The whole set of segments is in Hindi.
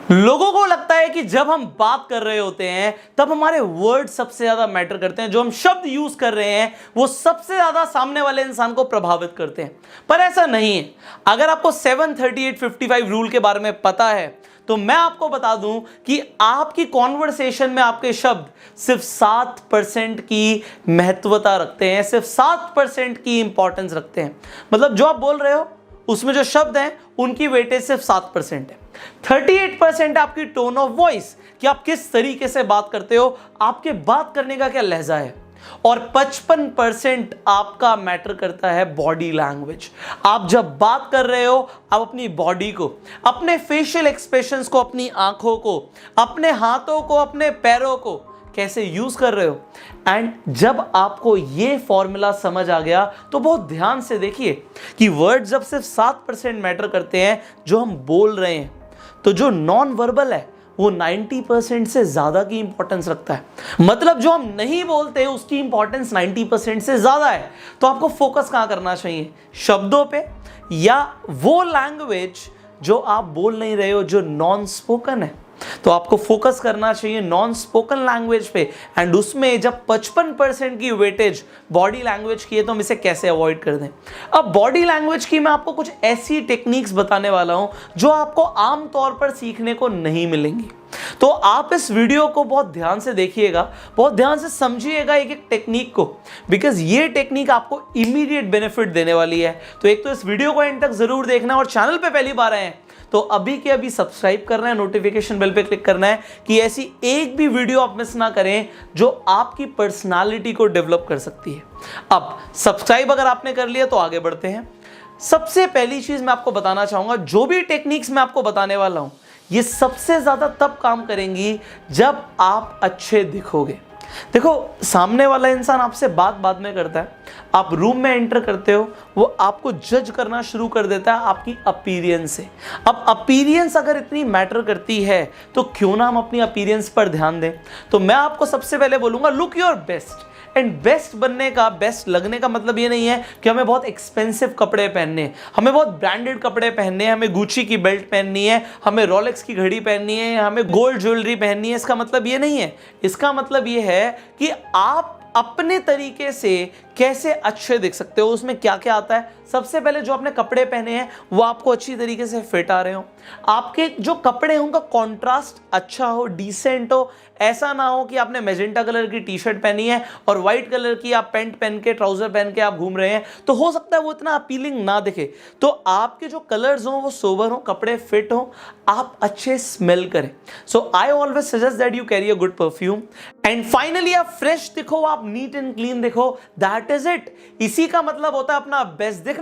लोगों को लगता है कि जब हम बात कर रहे होते हैं तब हमारे वर्ड सबसे ज्यादा मैटर करते हैं, जो हम शब्द यूज कर रहे हैं वो सबसे ज्यादा सामने वाले इंसान को प्रभावित करते हैं। पर ऐसा नहीं है। अगर आपको 73855 रूल के बारे में पता है तो मैं आपको बता दूं कि आपकी कॉन्वर्सेशन में आपके शब्द सिर्फ 7% की महत्वता रखते हैं, सिर्फ 7% की इंपॉर्टेंस रखते हैं। मतलब जो आप बोल रहे हो उसमें जो शब्द हैं उनकी वेटेज सिर्फ 7% है। 38% आपकी टोन ऑफ वॉइस, कि आप किस तरीके से बात करते हो, आपके बात करने का क्या लहजा है। और 55% आपका मैटर करता है बॉडी लैंग्वेज। आप जब बात कर रहे हो आप अपनी बॉडी को, अपने फेशियल एक्सप्रेशंस को, अपनी आंखों को, अपने हाथों को, अपने पैरों को कैसे यूज कर रहे हो। एंड जब आपको ये फॉर्मूला समझ आ गया तो बहुत ध्यान से देखिए कि वर्ड जब सिर्फ 7% मैटर करते हैं जो हम बोल रहे हैं, तो जो नॉन वर्बल है वो 90% से ज्यादा की इंपॉर्टेंस रखता है। मतलब जो हम नहीं बोलते उसकी इंपॉर्टेंस 90% से ज्यादा है। तो आपको फोकस कहां करना चाहिए, शब्दों पे या वो लैंग्वेज जो आप बोल नहीं रहे हो, जो नॉन स्पोकन है। तो आपको फोकस करना चाहिए नॉन स्पोकन लैंग्वेज पे। एंड उसमें जब 55% की वेटेज बॉडी लैंग्वेज की है तो हम इसे कैसे अवॉइड कर दें। अब बॉडी लैंग्वेज की मैं आपको कुछ ऐसी टेक्निक्स बताने वाला हूं जो आपको आमतौर पर सीखने को नहीं मिलेंगी। तो आप इस वीडियो को बहुत ध्यान से देखिएगा, बहुत ध्यान से समझिएगा एक एक टेक्निक को, बिकॉज ये टेक्निक आपको इमीडिएट बेनिफिट देने वाली है। तो एक तो इस वीडियो को एंड तक जरूर देखना, और चैनल पे पहली बार आए हैं तो अभी के अभी सब्सक्राइब करना है, नोटिफिकेशन बेल पे क्लिक करना है कि ऐसी एक भी वीडियो आप मिस ना करें जो आपकी पर्सनालिटी को डेवलप कर सकती है। अब सब्सक्राइब अगर आपने कर लिया तो आगे बढ़ते हैं। सबसे पहली चीज मैं आपको बताना चाहूंगा, जो भी टेक्निक्स मैं आपको बताने वाला हूं ये सबसे ज्यादा तब काम करेंगी जब आप अच्छे दिखोगे। देखो, सामने वाला इंसान आपसे बात में करता है, आप रूम में एंटर करते हो, वो आपको जज करना शुरू कर देता है आपकी अपीयरेंस से। अब अपीयरेंस अगर इतनी मैटर करती है तो क्यों ना हम अपनी अपीयरेंस पर ध्यान दें। तो मैं आपको सबसे पहले बोलूंगा, look your best. And best बनने का, बेस्ट लगने का मतलब ये नहीं है कि हमें बहुत एक्सपेंसिव कपड़े पहनने हैं, हमें बहुत ब्रांडेड कपड़े पहनने हैं, हमें गुची की बेल्ट पहननी है, हमें रोलेक्स की घड़ी पहननी है, हमें गोल्ड ज्वेलरी पहननी है। इसका मतलब ये नहीं है। इसका मतलब ये है कि आप अपने तरीके से कैसे अच्छे दिख सकते हो। उसमें क्या क्या आता है, सबसे पहले जो आपने कपड़े पहने हैं वो आपको अच्छी तरीके से फिट आ रहे हो, आपके जो कपड़े हैं उनका कंट्रास्ट अच्छा हो, डिसेंट हो। ऐसा ना हो कि आपने मैजेंटा कलर की टी शर्ट पहनी है और व्हाइट कलर की आप पैंट पहन के, ट्राउजर पहन के आप घूम रहे हैं, तो हो सकता है वो इतना अपीलिंग ना दिखे। तो आपके जो कलर्स हो वो सोबर हो, कपड़े फिट हो, आप अच्छे स्मेल करें। So I always suggest that you carry a good perfume. And finally आप फ्रेश दिखो, आप नीट एंड क्लीन दिखो, दैट इज इट। इसी का मतलब होता है अपना बेस्ट दिखना।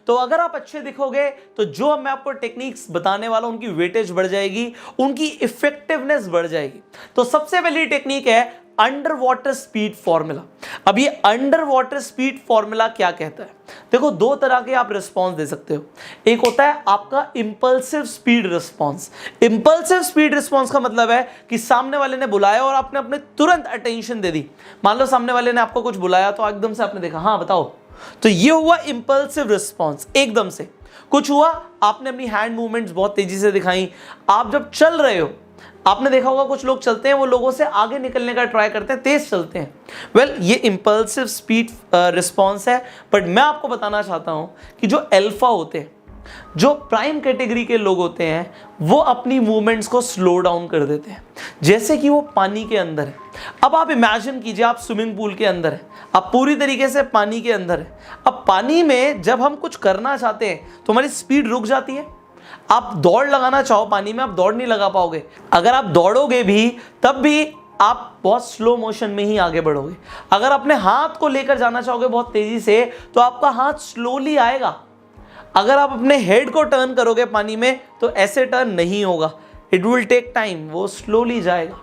तो अगर आप अच्छे दिखोगे तो जो मैं आपको टेक्निक्स बताने वाला हूं उनकी वेटेज बढ़ जाएगी, उनकी इफेक्टिवनेस बढ़ जाएगी। तो सबसे पहली टेक्निक है अंडर वाटर स्पीड फॉर्मूला। अब ये अंडर वाटर स्पीड फॉर्मूला क्या कहता है, देखो दो तरह के आप रिस्पॉन्स दे सकते हो। एक होता है आपका impulsive speed response. Impulsive speed response का मतलब है कि सामने वाले ने बुलाया और आपने अपने तुरंत अटेंशन दे दी। मान लो सामने वाले ने आपको कुछ बुलाया तो एकदम से आपने देखा, हाँ बताओ, तो ये हुआ इंपल्सिव रिस्पॉन्स। एकदम से कुछ हुआ, आपने अपनी हैंड मूवमेंट्स बहुत तेजी से दिखाई। आप जब चल रहे हो, आपने देखा होगा कुछ लोग चलते हैं वो लोगों से आगे निकलने का ट्राई करते हैं, तेज चलते हैं। वेल, ये इंपल्सिव स्पीड रिस्पॉन्स है। बट मैं आपको बताना चाहता हूं कि जो अल्फा होते हैं, जो प्राइम कैटेगरी के लोग होते हैं, वो अपनी मूवमेंट्स को स्लो डाउन कर देते हैं। जैसे कि वो पानी के अंदर है। अब आप इमेजिन कीजिए आप स्विमिंग पूल के अंदर है, आप पूरी तरीके से पानी के अंदर है। अब पानी में जब हम कुछ करना चाहते हैं तो हमारी स्पीड रुक जाती है। आप दौड़ लगाना चाहो पानी में, आप दौड़ नहीं लगा पाओगे। अगर आप दौड़ोगे भी तब भी आप बहुत स्लो मोशन में ही आगे बढ़ोगे। अगर अपने हाथ को लेकर जाना चाहोगे बहुत तेजी से तो आपका हाथ स्लोली आएगा। अगर आप अपने हेड को टर्न करोगे पानी में तो ऐसे टर्न नहीं होगा, इट विल टेक टाइम, वो स्लोली जाएगा।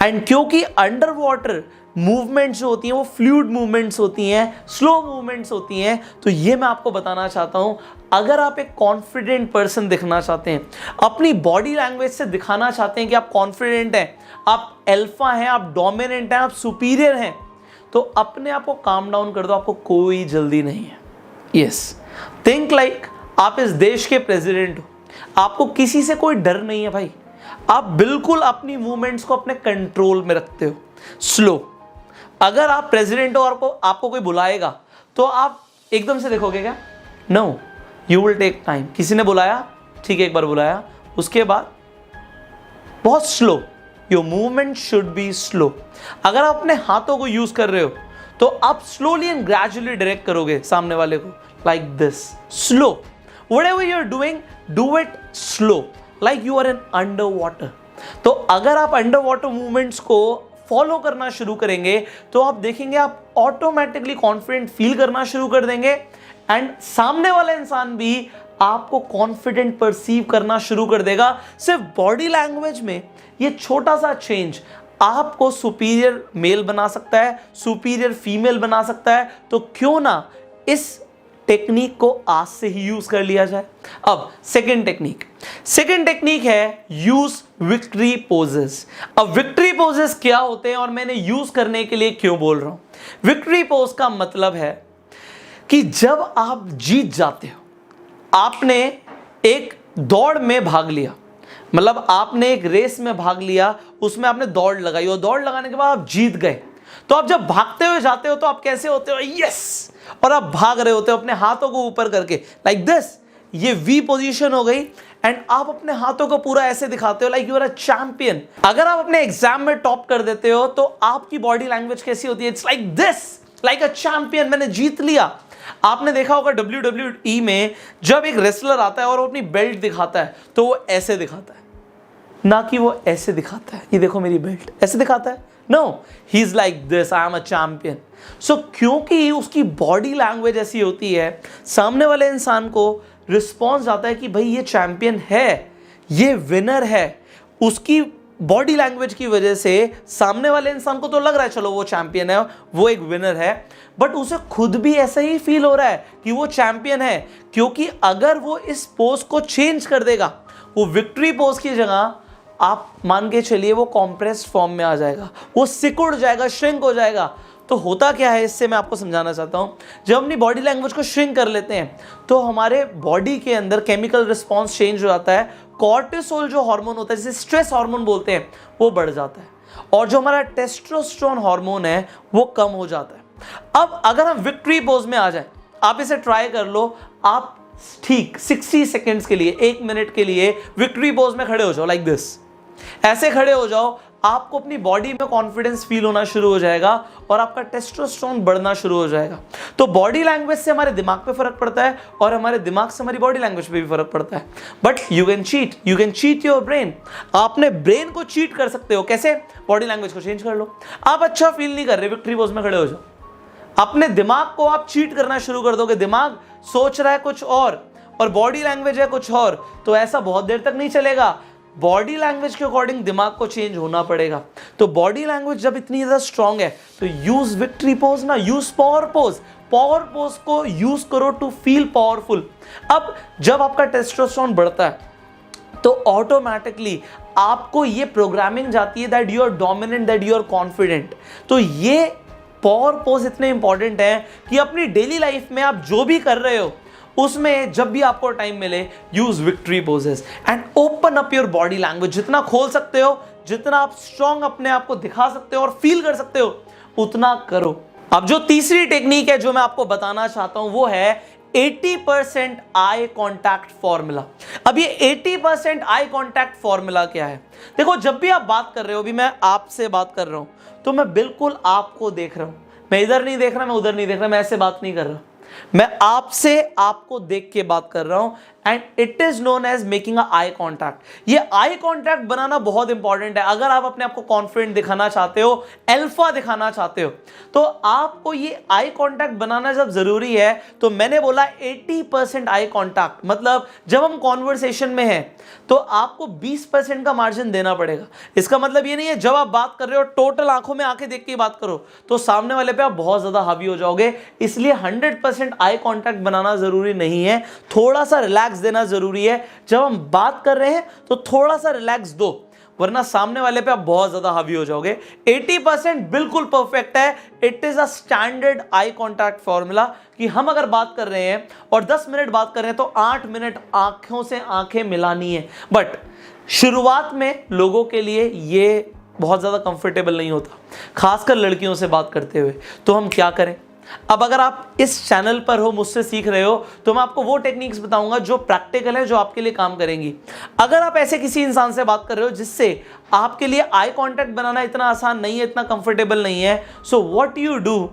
एंड क्योंकि अंडर वाटर मूवमेंट्स जो होती हैं वो फ्लूइड मूवमेंट्स होती हैं, स्लो मूवमेंट्स होती हैं, तो ये मैं आपको बताना चाहता हूं। अगर आप एक कॉन्फिडेंट पर्सन दिखना चाहते हैं, अपनी बॉडी लैंग्वेज से दिखाना चाहते हैं कि आप कॉन्फिडेंट हैं, आप अल्फा हैं, आप डोमिनेंट हैं, आप सुपीरियर हैं, तो अपने आप को काम डाउन कर दो। आपको कोई जल्दी नहीं है। यस, थिंक लाइक आप इस देश के प्रेसिडेंट हो, आपको किसी से कोई डर नहीं है भाई। आप बिल्कुल अपनी मूवमेंट्स को अपने कंट्रोल में रखते हो। स्लो, अगर आप प्रेसिडेंट हो और आपको कोई बुलाएगा तो आप एकदम से देखोगे क्या? No, you will take time. किसी ने बुलाया, ठीक है, एक बार बुलाया, उसके बाद बहुत slow, your movement should be slow. अगर आप अपने हाथों को यूज कर रहे हो तो आप स्लोली एंड ग्रेजुअली डायरेक्ट करोगे सामने वाले को, like this, slow. Whatever you are doing, do it slow, like you are in under water. तो अगर आप अंडर वाटर मूवमेंट्स को फॉलो करना शुरू करेंगे तो आप देखेंगे आप ऑटोमेटिकली कॉन्फिडेंट फील करना शुरू कर देंगे, एंड सामने वाला इंसान भी आपको कॉन्फिडेंट परसीव करना शुरू कर देगा। सिर्फ बॉडी लैंग्वेज में ये छोटा सा चेंज आपको सुपीरियर मेल बना सकता है, सुपीरियर फीमेल बना सकता है। तो क्यों ना इस टेक्निक को आज से ही यूज कर लिया जाए। अब सेकंड टेक्निक है यूज विक्ट्री पोजेस। अब विक्ट्री पोजेस क्या होते हैं और मैंने यूज करने के लिए क्यों बोल रहा हूं? विक्ट्री पोज का मतलब है कि जब आप जीत जाते हो, आपने एक दौड़ में भाग लिया, मतलब आपने एक रेस में भाग लिया, उसमें आपने दौड़ लगाई और दौड़ लगाने के बाद आप जीत गए, तो आप जब भागते हुए जाते हो तो आप कैसे होते हो? यस, और आप भाग रहे होते हो अपने हाथों को ऊपर करके, लाइक दिस, ये वी पोजीशन हो गई, एंड आप अपने हाथों को पूरा ऐसे दिखाते हो like you are a champion. अगर आप अपने एग्जाम में टॉप कर देते हो तो आपकी बॉडी लैंग्वेज कैसी होती है? It's like this, like a champion, मैंने जीत लिया। आपने देखा होगा WWE में जब एक रेसलर आता है और वो अपनी बेल्ट दिखाता है तो वो ऐसे दिखाता है, ना कि वो ऐसे दिखाता है, ये देखो मेरी बेल्ट, ऐसे दिखाता है। No, he is like this, I am a champion. So क्योंकि उसकी बॉडी लैंग्वेज ऐसी होती है, सामने वाले इंसान को रिस्पॉन्स आता है कि भाई ये चैंपियन है, ये विनर है। उसकी बॉडी लैंग्वेज की वजह से सामने वाले इंसान को तो लग रहा है चलो वो चैंपियन है, वो एक विनर है, बट उसे खुद भी ऐसा ही फील हो रहा है कि वो चैंपियन है। क्योंकि अगर वो इस पोज को चेंज कर देगा, वो विक्ट्री पोज की जगह आप मान के चलिए वो कॉम्प्रेस्ड फॉर्म में आ जाएगा, वो सिकुड़ जाएगा, श्रिंक हो जाएगा। तो होता क्या है, इससे मैं आपको समझाना चाहता हूं। जब अपनी बॉडी लैंग्वेज को श्रिंक कर लेते हैं तो हमारे बॉडी के अंदर केमिकल रिस्पॉन्स चेंज हो जाता है, कॉर्टिसोल जो हार्मोन होता है, जिसे स्ट्रेस हार्मोन बोलते हैं, वो बढ़ जाता है, और जो हमारा टेस्टोस्टेरोन हार्मोन है वो कम हो जाता है। अब अगर हम विक्ट्री पोज में आ जाए, आप इसे ट्राई कर लो, आप ठीक 60 सेकेंड्स के लिए, 1 मिनट के लिए विक्ट्री पोज में खड़े हो जाओ, लाइक दिस, ऐसे खड़े हो जाओ। आपको अपनी बॉडी में कॉन्फिडेंस फील होना शुरू हो जाएगा और आपका टेस्टोस्टेरोन बढ़ना शुरू हो जाएगा। तो बॉडी लैंग्वेज से हमारे दिमाग पे फर्क पड़ता है और हमारे दिमाग से हमारी बॉडी लैंग्वेज पे भी फर्क पड़ता है। But you can cheat your brain. आपने ब्रेन को चीट कर सकते हो। कैसे? बॉडी लैंग्वेज को चेंज कर लो। आप अच्छा फील नहीं कर रहे, विक्ट्री पोज में खड़े हो जाओ, अपने दिमाग को आप चीट करना शुरू कर दोगे। दिमाग सोच रहा है कुछ और बॉडी लैंग्वेज है कुछ और, तो ऐसा बहुत देर तक नहीं चलेगा। बॉडी लैंग्वेज के अकॉर्डिंग दिमाग को चेंज होना पड़ेगा। तो बॉडी लैंग्वेज जब इतनी ज्यादा स्ट्रांग है तो यूज विक्ट्री पोज ना, use power pose. Power pose को यूज करो टू फील पावरफुल। अब जब आपका टेस्टोस्टेरोन बढ़ता है तो ऑटोमेटिकली आपको ये प्रोग्रामिंग जाती है that you are dominant, that you are confident. तो ये पावर पोज इतने इंपॉर्टेंट है कि अपनी डेली लाइफ में आप जो भी कर रहे हो उसमें जब भी आपको टाइम मिले, use victory poses and open up your body language. जितना खोल सकते हो, जितना आप स्ट्रांग अपने आप को दिखा सकते हो और फील कर सकते हो, उतना करो। अब जो तीसरी टेक्निक है जो मैं आपको बताना चाहता हूं वो है 80% आई कॉन्टैक्ट फॉर्मूला। अब ये 80% आई कॉन्टैक्ट फॉर्मूला क्या है? देखो, जब भी आप बात कर रहे हो, अभी मैं आपसे बात कर रहा हूं तो मैं बिल्कुल आपको देख रहा हूं, मैं इधर नहीं देख रहा, मैं उधर नहीं देख रहा, मैं ऐसे बात नहीं कर रहा, मैं आपसे आपको देख के बात कर रहा हूं, and it is known as making a eye contact. ये आई कॉन्टैक्ट बनाना बहुत इंपॉर्टेंट है। अगर आप अपने आप को कॉन्फिडेंट दिखाना चाहते हो, अल्फा दिखाना चाहते हो, तो आपको ये आई कॉन्टैक्ट बनाना जब जरूरी है, तो मैंने बोला 80% आई कॉन्टैक्ट, मतलब जब हम कॉन्वर्सेशन में हैं तो आपको 20% का मार्जिन देना पड़ेगा। इसका मतलब ये नहीं है जब आप बात कर रहे हो टोटल आंखों में आंखें देख के बात करो तो सामने वाले पे आप बहुत ज्यादा हावी हो जाओगे। इसलिए 100% आई कॉन्टैक्ट बनाना जरूरी नहीं है, थोड़ा सा रिलैक्स देना जरूरी है। जब हम बात कर रहे हैं तो थोड़ा सा रिलैक्स दो, वरना सामने वाले पे आप बहुत ज्यादा हावी हो जाओगे। 80% बिल्कुल परफेक्ट है। It is a standard eye contact formula कि हम अगर बात कर रहे हैं और 10 मिनट बात कर रहे हैं तो 8 मिनट आंखों से आंखें मिलानी है। बट शुरुआत में लोगों के लिए ये बहुत ज़्यादा कंफर्टेबल नहीं होता, खासकर लड़कियों से बात करते हुए। तो हम क्या करें? अब अगर आप इस चैनल पर हो, मुझसे सीख रहे हो, तो मैं आपको वो टेक्निक्स बताऊंगा जो प्रैक्टिकल है, जो आपके लिए काम करेंगी। अगर आप ऐसे किसी इंसान से बात कर रहे हो जिससे आपके लिए आई कांटेक्ट बनाना इतना आसान नहीं है, इतना कंफर्टेबल नहीं है, सो व्हाट यू डू,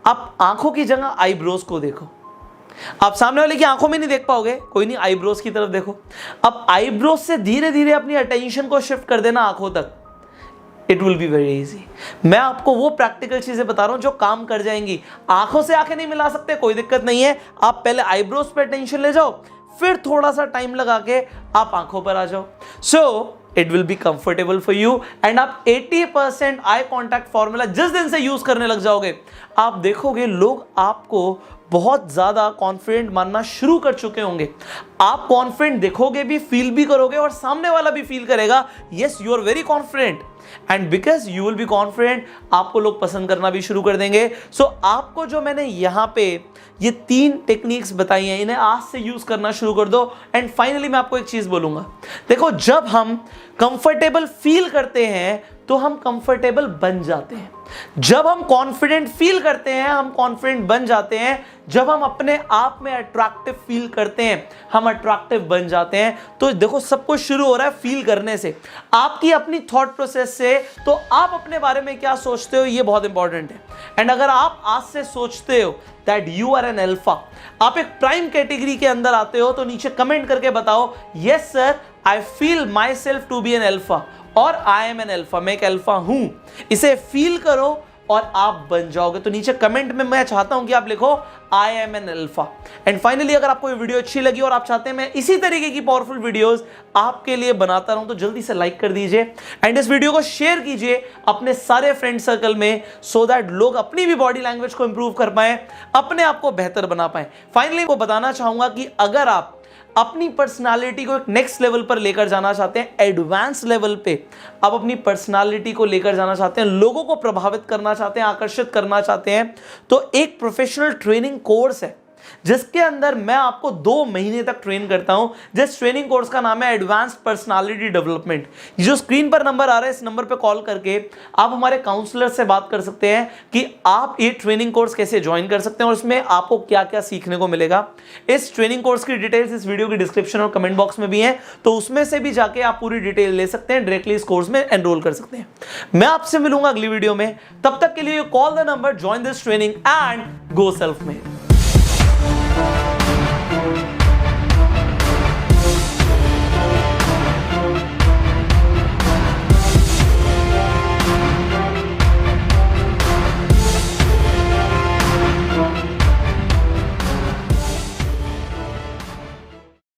आप आंखों की जगह आईब्रोज को देखो। आप सामने वाले की आंखों में नहीं देख पाओगे, कोई नहीं, आईब्रोज की तरफ देखो। अब आईब्रोज से धीरे धीरे अपनी अटेंशन को शिफ्ट कर देना आंखों तक। It will be very easy. मैं आपको वो प्रैक्टिकल चीजें बता रहा हूं जो काम कर जाएंगी। आंखों से आंखें नहीं मिला सकते, कोई दिक्कत नहीं है, आप पहले आईब्रोज पे अटेंशन ले जाओ, फिर थोड़ा सा टाइम लगा के आप आंखों पर आ जाओ। So it will be comfortable for you and आप 80% आई कॉन्टैक्ट फॉर्मूला जिस दिन से यूज करने लग जाओगे, आप देखोगे लोग आपको बहुत ज्यादा कॉन्फिडेंट मानना शुरू कर चुके होंगे। आप कॉन्फिडेंट देखोगे भी, फील भी करोगे और सामने वाला भी फील करेगा, yes you are very confident, and because you will be confident, आपको लोग पसंद करना भी शुरू कर देंगे। सो आपको जो मैंने यहां पे ये 3 टेक्निक्स बताई हैं, इन्हें आज से यूज करना शुरू कर दो। एंड फाइनली मैं आपको एक चीज बोलूंगा, देखो जब हम कंफर्टेबल फील करते हैं तो हम कंफर्टेबल बन जाते हैं। जब हम कॉन्फिडेंट फील करते हैं हम कॉन्फिडेंट बन जाते हैं। जब हम अपने आप में अट्रैक्टिव फील करते हैं हम अट्रैक्टिव बन जाते हैं। तो देखो सब कुछ शुरू हो रहा है फील करने से, आपकी अपनी थॉट प्रोसेस से। तो आप अपने बारे में क्या सोचते हो ये बहुत इंपॉर्टेंट है। एंड अगर आप आज से सोचते हो that you are an alpha, आप एक प्राइम कैटेगरी के अंदर आते हो, तो नीचे कमेंट करके बताओ, yes sir I feel myself to be an alpha और आई एम एन अल्फा, मैं एक अल्फा हूं। इसे फील करो और आप बन जाओगे। तो नीचे कमेंट में मैं चाहता हूं कि आप लिखो I am an alpha. And finally अगर आपको ये वीडियो अच्छी लगी और आप चाहते हैं मैं इसी तरीके की पावरफुल वीडियोस आपके लिए बनाता रहूं, तो जल्दी से लाइक कर दीजिए एंड इस वीडियो को शेयर कीजिए अपने सारे फ्रेंड सर्कल में, सो दैट लोग अपनी भी बॉडी लैंग्वेज को इंप्रूव कर पाए, अपने आप को बेहतर बना पाए। फाइनली वो बताना चाहूंगा कि अगर आप अपनी पर्सनालिटी को एक नेक्स्ट लेवल पर लेकर जाना चाहते हैं, एडवांस लेवल पे आप अपनी पर्सनालिटी को लेकर जाना चाहते हैं, लोगों को प्रभावित करना चाहते हैं, आकर्षित करना चाहते हैं, तो एक प्रोफेशनल ट्रेनिंग कोर्स है जिसके अंदर मैं आपको 2 महीने तक ट्रेन करता हूं। जिस ट्रेनिंग कोर्स का नाम है एडवांस्ड पर्सनालिटी डेवलपमेंट। जो स्क्रीन पर नंबर आ रहा है, इस नंबर पर कॉल करके आप हमारे काउंसलर से बात कर सकते हैं कि आप ये ट्रेनिंग कोर्स कैसे ज्वाइन कर सकते हैं और इसमें आपको क्या क्या सीखने को मिलेगा। इस ट्रेनिंग कोर्स की डिटेल्स इस वीडियो की डिस्क्रिप्शन और कमेंट बॉक्स में भी है, तो उसमें से भी जाके आप पूरी डिटेल ले सकते हैं, डायरेक्टली इस कोर्स में एनरोल कर सकते हैं। मैं आपसे मिलूंगा अगली वीडियो में, तब तक के लिए call the number, join this training and go self made.